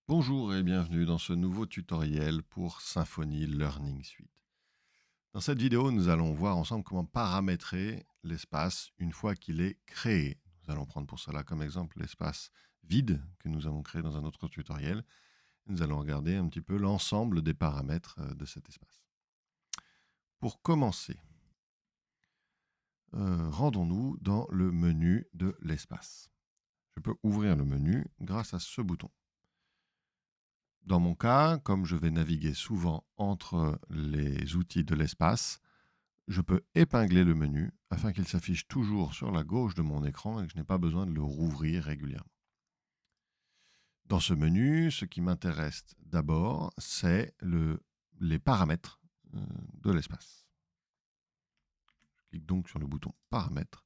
Bonjour et bienvenue dans ce nouveau tutoriel pour Symfony Learning Suite. Dans cette vidéo, nous allons voir ensemble comment paramétrer l'espace une fois qu'il est créé. Nous allons prendre pour cela comme exemple l'espace vide que nous avons créé dans un autre tutoriel. Nous allons regarder un petit peu l'ensemble des paramètres de cet espace. Pour commencer, rendons-nous dans le menu de l'espace. Je peux ouvrir le menu grâce à ce bouton. Dans mon cas, comme je vais naviguer souvent entre les outils de l'espace, je peux épingler le menu afin qu'il s'affiche toujours sur la gauche de mon écran et que je n'ai pas besoin de le rouvrir régulièrement. Dans ce menu, ce qui m'intéresse d'abord, c'est les paramètres de l'espace. Je clique donc sur le bouton Paramètres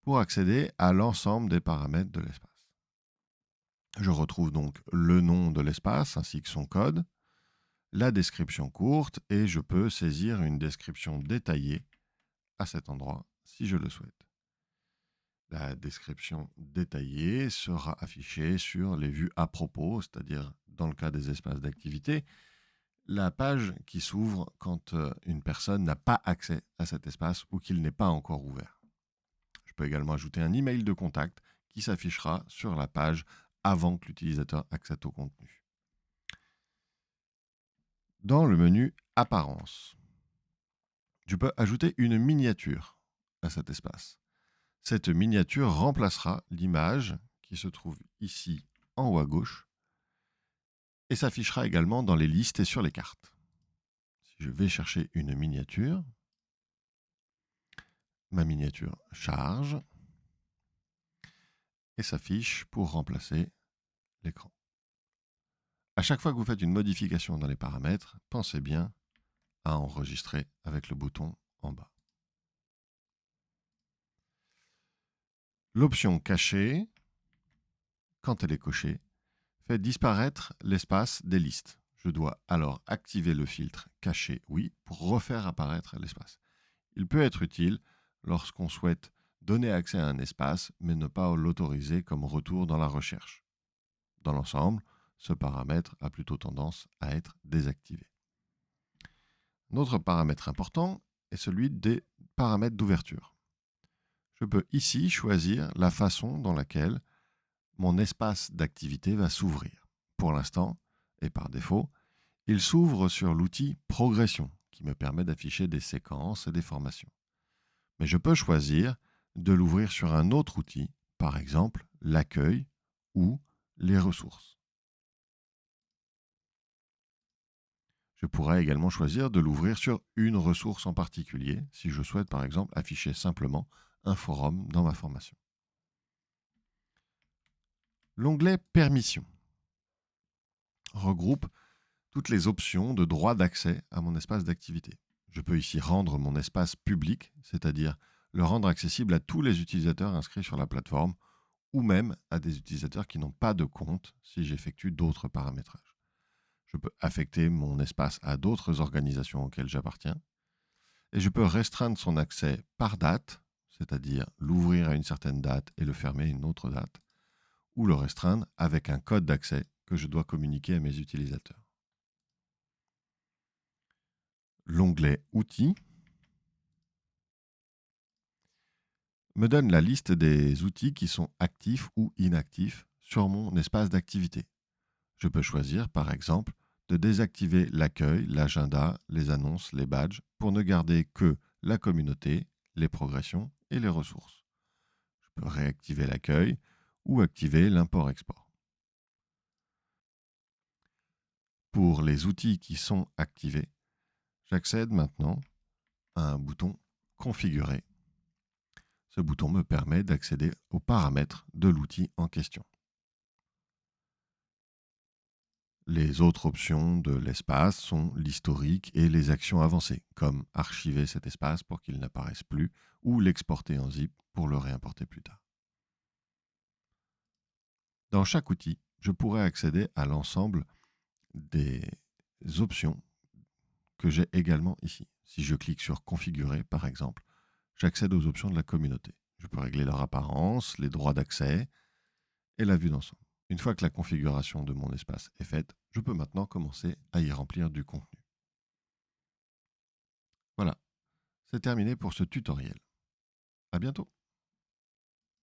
pour accéder à l'ensemble des paramètres de l'espace. Je retrouve donc le nom de l'espace ainsi que son code, la description courte et je peux saisir une description détaillée à cet endroit si je le souhaite. La description détaillée sera affichée sur les vues à propos, c'est-à-dire dans le cas des espaces d'activité, la page qui s'ouvre quand une personne n'a pas accès à cet espace ou qu'il n'est pas encore ouvert. Je peux également ajouter un email de contact qui s'affichera sur la page avant que l'utilisateur accède au contenu. Dans le menu Apparence, je peux ajouter une miniature à cet espace. Cette miniature remplacera l'image qui se trouve ici en haut à gauche et s'affichera également dans les listes et sur les cartes. Si je vais chercher une miniature, ma miniature charge et s'affiche pour remplacer l'écran. À chaque fois que vous faites une modification dans les paramètres, pensez bien à enregistrer avec le bouton en bas. L'option cachée, quand elle est cochée, fait disparaître l'espace des listes. Je dois alors activer le filtre caché oui pour refaire apparaître l'espace. Il peut être utile lorsqu'on souhaite donner accès à un espace mais ne pas l'autoriser comme retour dans la recherche. Dans l'ensemble, ce paramètre a plutôt tendance à être désactivé. Notre paramètre important est celui des paramètres d'ouverture. Je peux ici choisir la façon dans laquelle mon espace d'activité va s'ouvrir. Pour l'instant, et par défaut, il s'ouvre sur l'outil Progression, qui me permet d'afficher des séquences et des formations. Mais je peux choisir de l'ouvrir sur un autre outil, par exemple l'accueil ou les ressources. Je pourrais également choisir de l'ouvrir sur une ressource en particulier, si je souhaite par exemple afficher simplement un forum dans ma formation. L'onglet Permissions regroupe toutes les options de droit d'accès à mon espace d'activité. Je peux ici rendre mon espace public, c'est-à-dire le rendre accessible à tous les utilisateurs inscrits sur la plateforme ou même à des utilisateurs qui n'ont pas de compte si j'effectue d'autres paramétrages. Je peux affecter mon espace à d'autres organisations auxquelles j'appartiens et je peux restreindre son accès par date, c'est-à-dire l'ouvrir à une certaine date et le fermer à une autre date, ou le restreindre avec un code d'accès que je dois communiquer à mes utilisateurs. L'onglet Outils me donne la liste des outils qui sont actifs ou inactifs sur mon espace d'activité. Je peux choisir, par exemple, de désactiver l'accueil, l'agenda, les annonces, les badges, pour ne garder que la communauté, les progressions et les ressources. Je peux réactiver l'accueil ou activer l'import-export. Pour les outils qui sont activés, j'accède maintenant à un bouton Configurer. Ce bouton me permet d'accéder aux paramètres de l'outil en question. Les autres options de l'espace sont l'historique et les actions avancées, comme archiver cet espace pour qu'il n'apparaisse plus ou l'exporter en zip pour le réimporter plus tard. Dans chaque outil, je pourrais accéder à l'ensemble des options que j'ai également ici. Si je clique sur Configurer, par exemple, j'accède aux options de la communauté. Je peux régler leur apparence, les droits d'accès et la vue d'ensemble. Une fois que la configuration de mon espace est faite, je peux maintenant commencer à y remplir du contenu. Voilà, c'est terminé pour ce tutoriel. À bientôt.